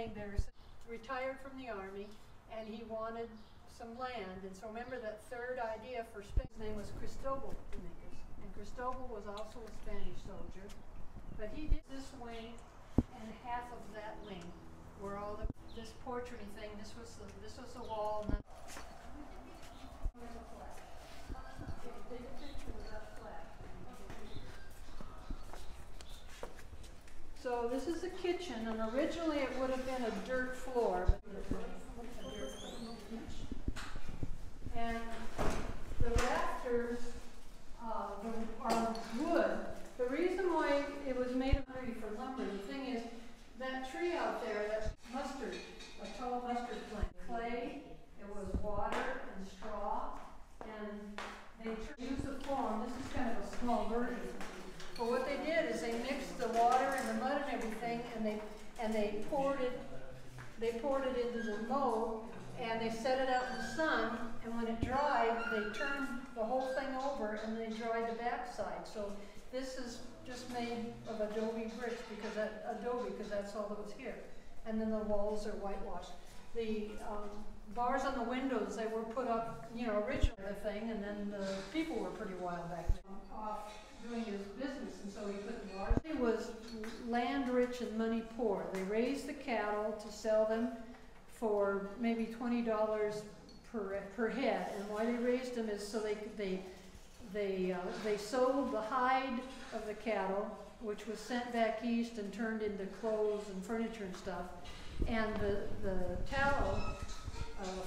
saying there's retired from the Army and he wanted some land. And so remember that third idea for Spain, his name was Cristobal Dominguez. And Cristobal was also a Spanish soldier. But he did this wing and half of that wing where all this portrait thing, this was the wall. And so this is the kitchen, and originally it would have been a dirt floor. And the rafters are wood. The reason why it was made of tree for lumber, the thing is, that tree out there, that mustard, a tall mustard plant, clay, it was water and straw, and they used the foam. This is kind of a small version. But what they did is they mixed the water and the mud and everything, and they poured it into the mold, and they set it out in the sun. And when it dried, they turned the whole thing over, and they dried the backside. So this is just made of Adobe bricks because that's all that was here. And then the walls are whitewashed. The bars on the windows, they were put up, originally the thing, and then the people were pretty wild back then. Off doing his business, and so he put bars. He was land rich and money poor. They raised the cattle to sell them for maybe $20 per head. And why they raised them is so they sold the hide of the cattle, which was sent back east and turned into clothes and furniture and stuff. And the tallow,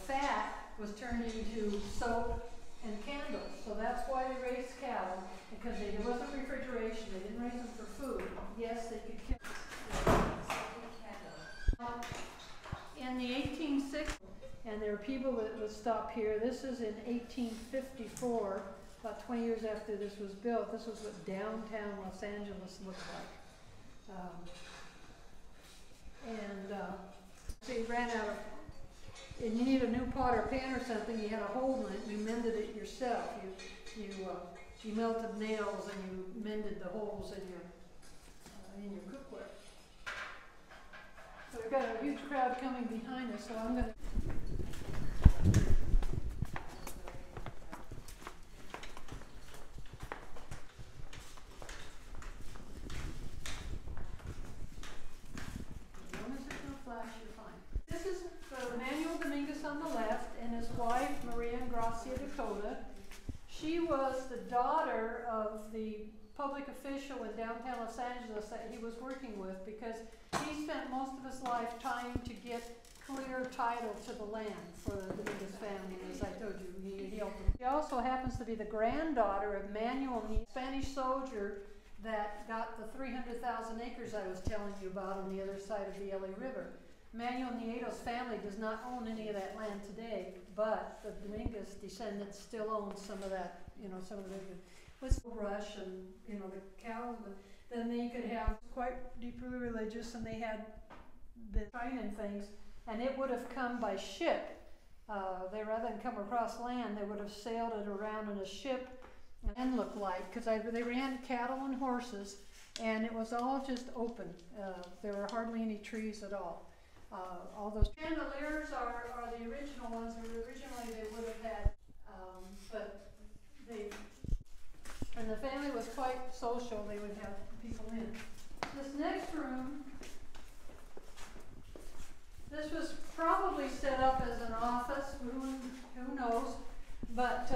fat, was turned into soap and candles. So that's why they raised cattle, because there wasn't refrigeration. They didn't raise them for food. Yes, they could kill them. In the 1860s, and there were people that would stop here. This is in 1854, about 20 years after this was built. This was what downtown Los Angeles looked like. So you ran out of, and you need a new pot or pan or something, you had a hole in it, and you mended it yourself. You melted nails and you mended the holes in your cookware. So we've got a huge crowd coming behind us, so I'm going to. This is Manuel Dominguez on the left, and his wife, Maria Gracia Dakota. She was the daughter of the public official in downtown Los Angeles that he was working with, because he spent most of his life trying to get clear title to the land for the Dominguez family. As I told you, he helped them. She also happens to be the granddaughter of Manuel, a Spanish soldier that got the 300,000 acres I was telling you about on the other side of the LA River. Manuel Nieto's family does not own any of that land today, but the Dominguez descendants still own some of that, some of the brush and, the cows. Then you could have quite deeply religious, and they had the training things, and it would have come by ship. They rather than come across land, they would have sailed it around in a ship and looked like, because they ran cattle and horses, and it was all just open. There were hardly any trees at all. All those chandeliers are the original ones. Originally they would have had, and the family was quite social. They would have people in. This next room, this was probably set up as an office. Who knows? But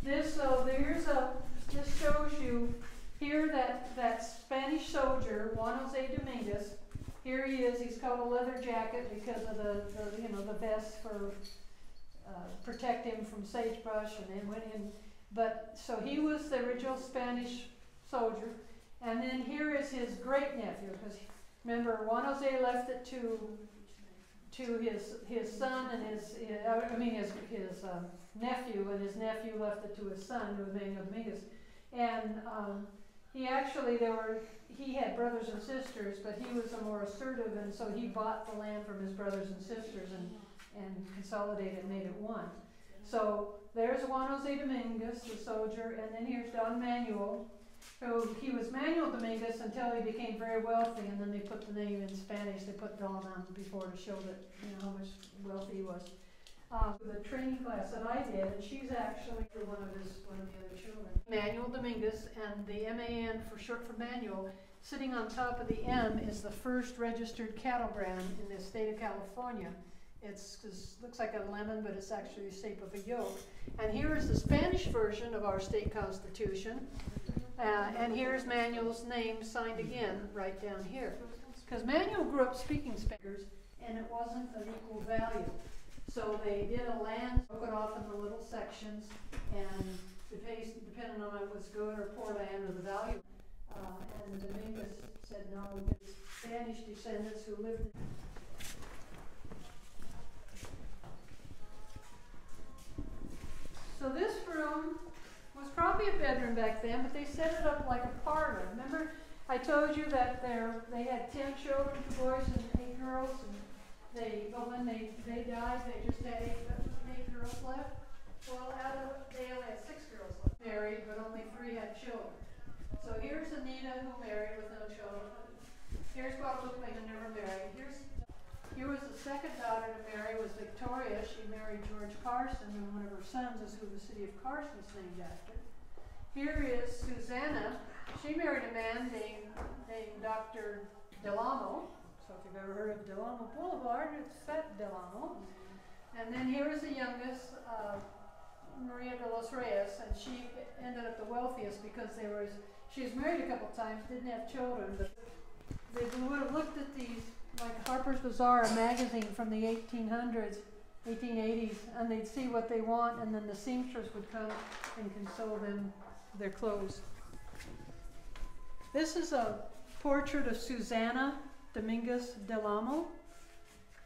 this shows you here that Spanish soldier, Juan Jose Dominguez. Here he is. He's called a leather jacket because of the vest for protect him from sagebrush, and then went in. But so he was the original Spanish soldier, and then here is his great nephew. Because remember, Juan Jose left it to his son and his nephew, and his nephew left it to his son, who was Manuel Dominguez. And he had brothers and sisters, but he was a more assertive, and so he bought the land from his brothers and sisters and consolidated and made it one. So there's Juan Jose Dominguez, the soldier, and then here's Don Manuel. So he was Manuel Dominguez until he became very wealthy, and then they put the name in Spanish. They put Don on before to show that, you know, how much wealth he was. The training class that I did, and she's actually one of the other children. Manuel Dominguez, and the MAN for short for Manuel. Sitting on top of the M is the first registered cattle brand in the state of California. It looks like a lemon, but it's actually the shape of a yolk. And here is the Spanish version of our state constitution. And here's Manuel's name signed again right down here. Because Manuel grew up speaking Spanish, and it wasn't an equal value. So they did a land, broke it off into little sections, and depending on if it was good or poor land or the value. And Dominguez said no, it's Spanish descendants who lived in. So this room was probably a bedroom back then, but they set it up like a parlor. Remember, I told you that they had 10 children, 2 boys and 8 girls, and but when they died, they just had 8 girls left. Well, they only had 6 girls left, married, but only 3 had children. So here's Anita, who married with no children. Here's Guadalupe, who never married. Here was the second daughter to marry, was Victoria. She married George Carson, and one of her sons is who the city of Carson is named after. Here is Susanna. She married a man named Dr. Delamo. So if you've ever heard of Delamo Boulevard, it's that Delamo. And then here is the youngest, Maria de los Reyes, and she ended up the wealthiest because she was married a couple times, didn't have children, but they would have looked at these, like Harper's Bazaar, a magazine from the 1800s, 1880s, and they'd see what they want, and then the seamstress would come and console them their clothes. This is a portrait of Susanna Dominguez del Amo,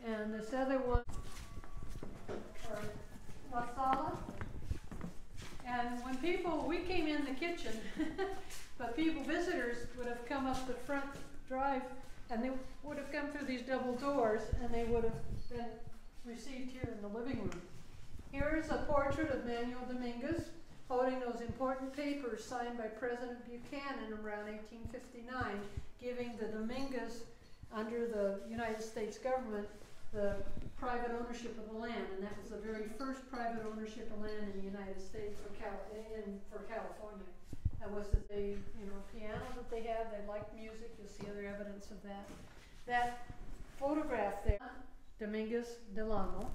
and this other one, La Sala. And when we came in the kitchen, but visitors would have come up the front drive, and they would have come through these double doors, and they would have been received here in the living room. Here is a portrait of Manuel Dominguez holding those important papers signed by President Buchanan around 1859, giving the Dominguez, under the United States government, the private ownership of the land, and that was the very first private ownership of land in the United States for California. That was the piano that they had. They liked music. You'll see other evidence of that. That photograph there, Dominguez Delano,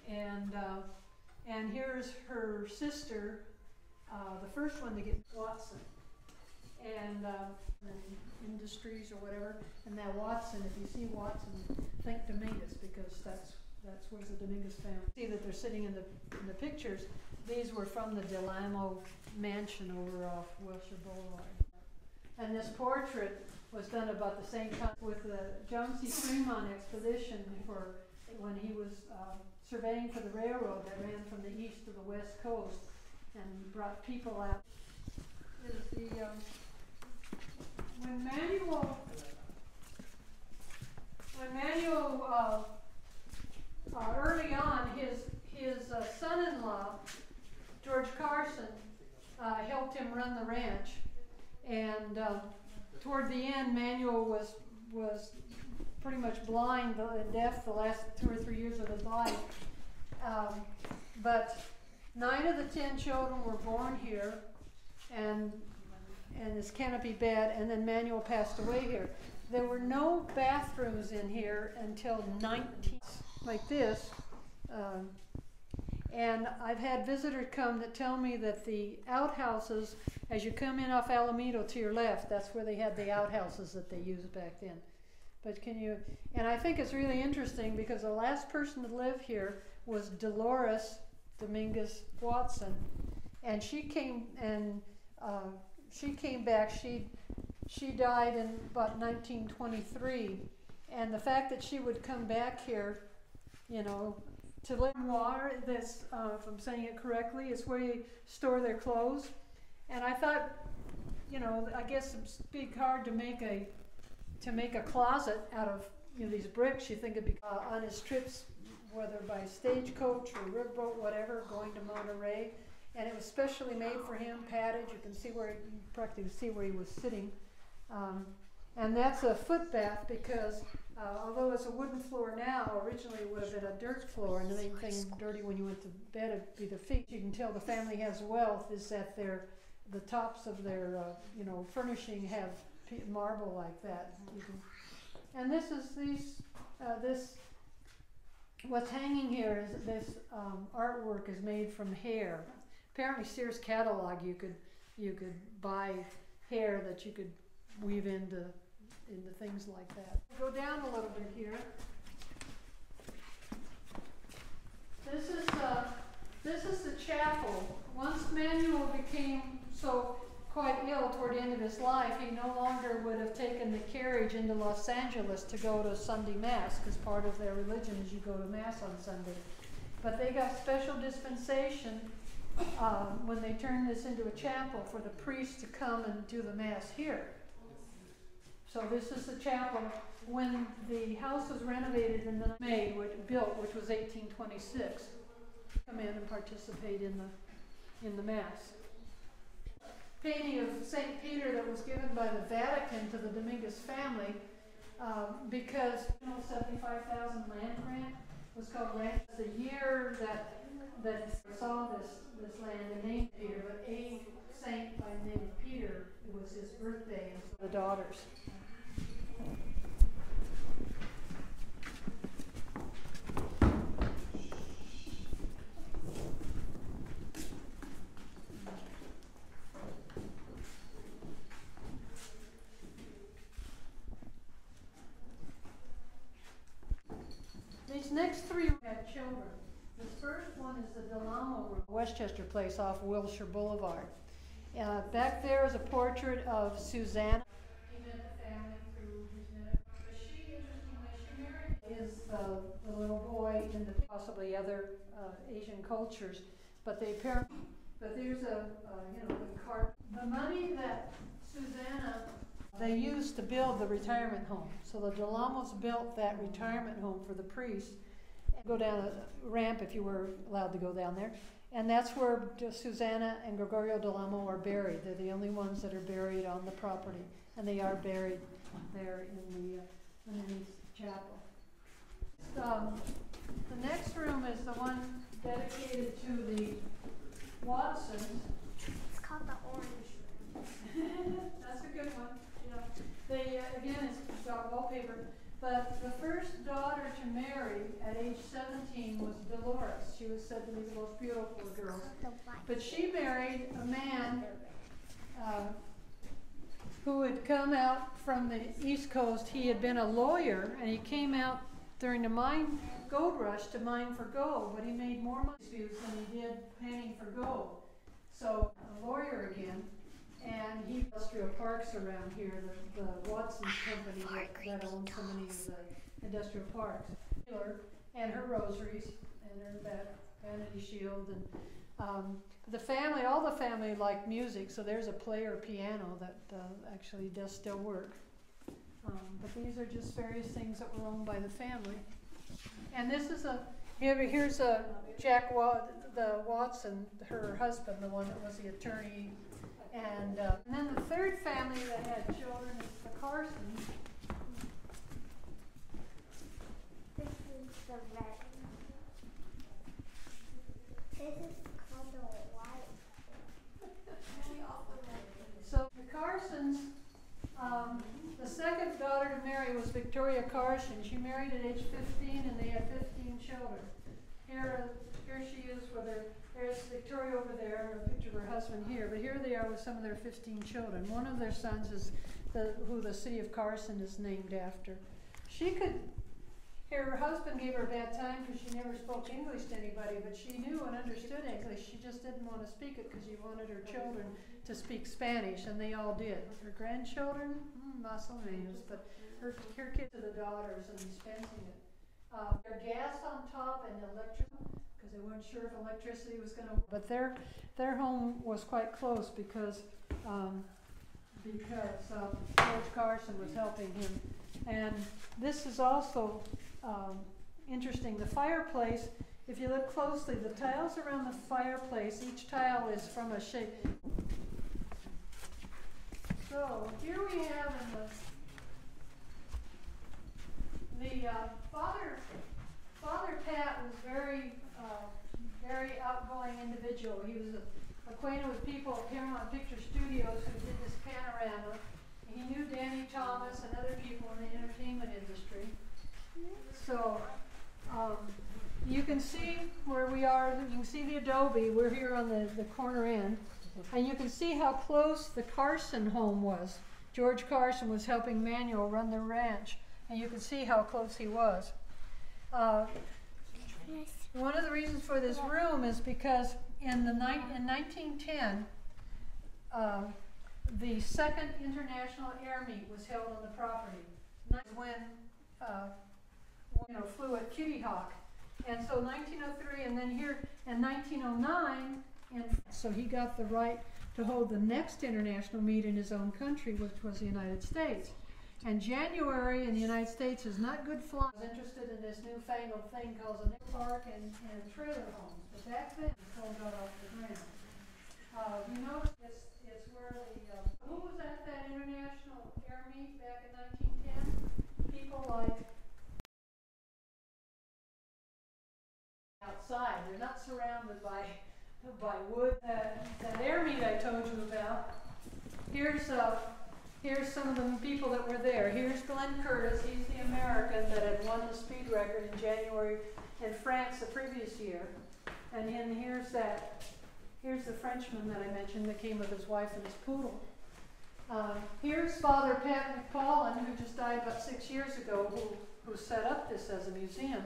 and here's her sister, the first one to get Watson, and Industries or whatever. And that Watson, if you see Watson, think Dominguez, because that's where the Dominguez family. See that they're sitting in the pictures. These were from the Delamo mansion over off Wilshire Boulevard. And this portrait was done about the same time with the John C. Fremont expedition for when he was surveying for the railroad that ran from the east to the west coast and brought people out. When Manuel early on, his son-in-law, George Carson, helped him run the ranch, and toward the end, Manuel was pretty much blind and deaf the last 2 or 3 years of his life. But 9 of the 10 children were born here, and this canopy bed, and then Manuel passed away here. There were no bathrooms in here until like this. And I've had visitors come that tell me that the outhouses, as you come in off Alameda to your left, that's where they had the outhouses that they used back then. But and I think it's really interesting because the last person to live here was Dolores Dominguez Watson, and she came back. She died in about 1923, and the fact that she would come back here, to live in water, this, if I'm saying it correctly, is where you store their clothes. And I thought, I guess it's big hard to make a closet out of these bricks. You think it'd be on his trips, whether by stagecoach or riverboat, whatever, going to Monterey. and it was specially made for him, padded. You can see where you practically see where he was sitting. And that's a foot bath because although it's a wooden floor now, originally it would have been a dirt floor, and anything dirty when you went to bed would be the feet. You can tell the family has wealth is that the tops of their furnishing have marble like that. And this is what's hanging here is this artwork is made from hair. Apparently Sears catalog you could buy hair that you could weave into things like that. Go down a little bit here. This is the chapel. Once Manuel became so quite ill toward the end of his life, he no longer would have taken the carriage into Los Angeles to go to Sunday Mass, because part of their religion is you go to Mass on Sunday. But they got special dispensation when they turned this into a chapel for the priest to come and do the Mass here. So this is the chapel. When the house was renovated and then built, which was 1826, come in and participate in the Mass. Painting of St. Peter that was given by the Vatican to the Dominguez family because 75,000 land grant was called Rancho. The year that saw this land and named Peter, but a saint by the name of Peter, it was his birthday, and so the daughters. These next three had children. This first one is the Delamo room, Westchester Place off Wilshire Boulevard. Back there is a portrait of Susanna. He met the family through his medical. But she, interestingly, she married is the little boy in the possibly other Asian cultures, but they apparently. But there's the cart. The money that Susanna they used to build the retirement home. So the Delamos built that retirement home for the priest. Go down a ramp if you were allowed to go down there. And that's where Susanna and Gregorio Delamo are buried. They're the only ones that are buried on the property. And they are buried there in the chapel. The next room is the one dedicated to the Watsons. It's called the orange. That's a good one. They, again, it's got wallpaper, but the first daughter to marry at age 17 was Dolores. She was said to be the most beautiful of girls. But she married a man who had come out from the East Coast. He had been a lawyer, and he came out during the gold rush to mine for gold, but he made more money than he did panning for gold. So, a lawyer again. And he industrial parks around here, the Watson's company that owns so many of the industrial parks. And her rosaries and her vanity shield and all the family liked music, so there's a player piano that actually does still work. But these are just various things that were owned by the family. And this is here's Jack the Watson, her husband, the one that was the attorney. And then the third family that had children is the Carsons. This is the red. This is called the white. So the Carsons, the second daughter to marry was Victoria Carson. She married at age 15 and they had 15 children. Here she is with her. There's Victoria over there, and a picture of her husband here. But here they are with some of their 15 children. One of their sons is who the city of Carson is named after. Her husband gave her a bad time because she never spoke English to anybody, but she knew and understood English. She just didn't want to speak it because she wanted her children to speak Spanish, and they all did. Her grandchildren, más o menos, but her kids are the daughters and dispensing it. Their gas on top and electric. Because they weren't sure if electricity was going to. But their home was quite close because George Carson was helping him. And this is also interesting. The fireplace if you look closely, the tiles around the fireplace, each tile is from a shape. So here we have in the Father Pat was very outgoing individual. He was acquainted with people at Paramount Picture Studios who did this panorama. He knew Danny Thomas and other people in the entertainment industry. So you can see where we are. You can see the Adobe. We're here on the corner end. And you can see how close the Carson home was. George Carson was helping Manuel run the ranch. And you can see how close he was. One of the reasons for this room is because in 1910, the second International Air Meet was held on the property. When flew at Kitty Hawk. And so 1903, and then here in 1909, so he got the right to hold the next international meet in his own country, which was the United States. And January in the United States is not good flying. I was interested in this newfangled thing called a park and trailer homes. But back then, it sold out off the ground. You notice it's where who was at that international air meet back in 1910? People like outside. They're not surrounded by wood. That air meet I told you about. Here's some of the people that were there. Here's Glenn Curtis. He's the American that had won the speed record in January in France the previous year. And then here's the Frenchman that I mentioned that came with his wife and his poodle. Here's Father Pat McPaulin, who just died about 6 years ago, who set up this as a museum.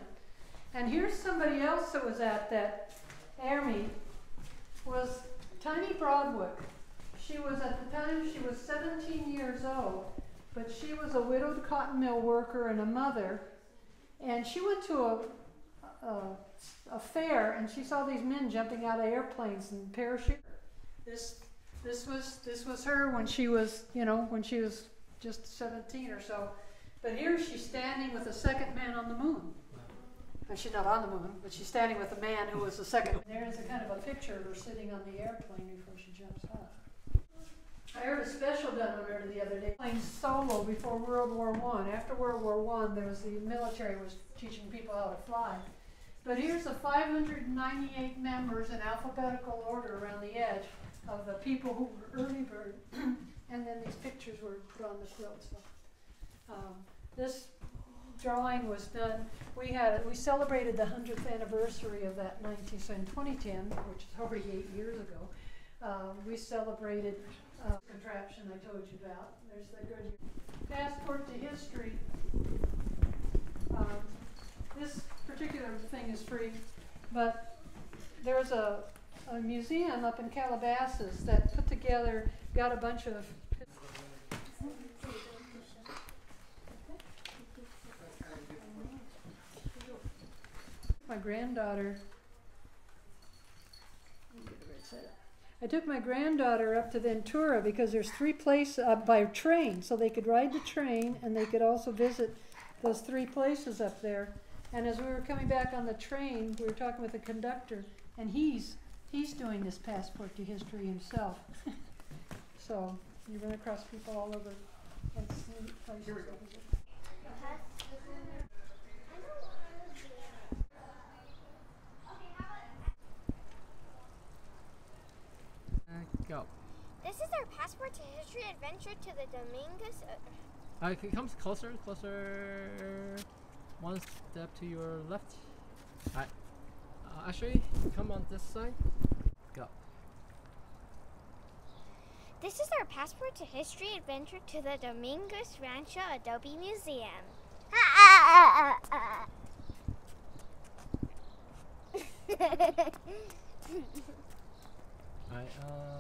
And here's somebody else that was at that air meet, was Tiny Broadwick. She was, at the time, she was 17 years old, but she was a widowed cotton mill worker and a mother. And she went to a fair, and she saw these men jumping out of airplanes and parachute. This was her when she was, when she was just 17 or so. But here she's standing with the second man on the moon. And she's not on the moon, but she's standing with a man who was the second. There's a kind of a picture of her sitting on the airplane before she jumps off. I heard a special done on her the other day, playing solo before World War I. After World War I, there was the military was teaching people how to fly. But here's the 598 members in alphabetical order around the edge of the people who were early bird. And then these pictures were put on the quilt. So, this drawing was done. We celebrated the 100th anniversary of that in 2010, which is already 8 years ago. We celebrated contraption I told you about. There's the good passport to history. This particular thing is free, but there's a museum up in Calabasas that put together, got a bunch of my granddaughter. I took my granddaughter up to Ventura because there's 3 places by train, so they could ride the train and they could also visit those 3 places up there. And as we were coming back on the train, we were talking with the conductor, and he's doing this passport to history himself. So you run across people all over. It's neat places to visit. Go. This is our passport to history adventure to the Dominguez. It comes closer. One step to your left. Alright. Actually, come on this side. Go. This is our passport to history adventure to the Dominguez Rancho Adobe Museum. Alright,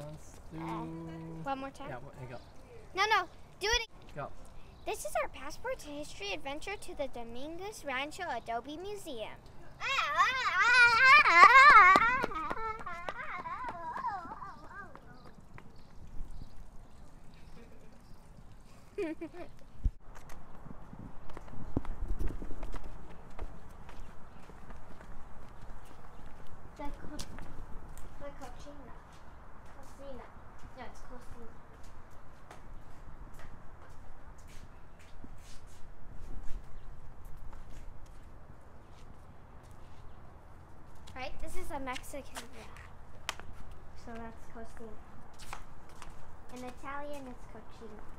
let's do... One more time? Yeah, go. No, do it. Go. This is our passport to history adventure to the Dominguez Rancho Adobe Museum. Right? This is a Mexican So that's costing. In Italian, it's cochino.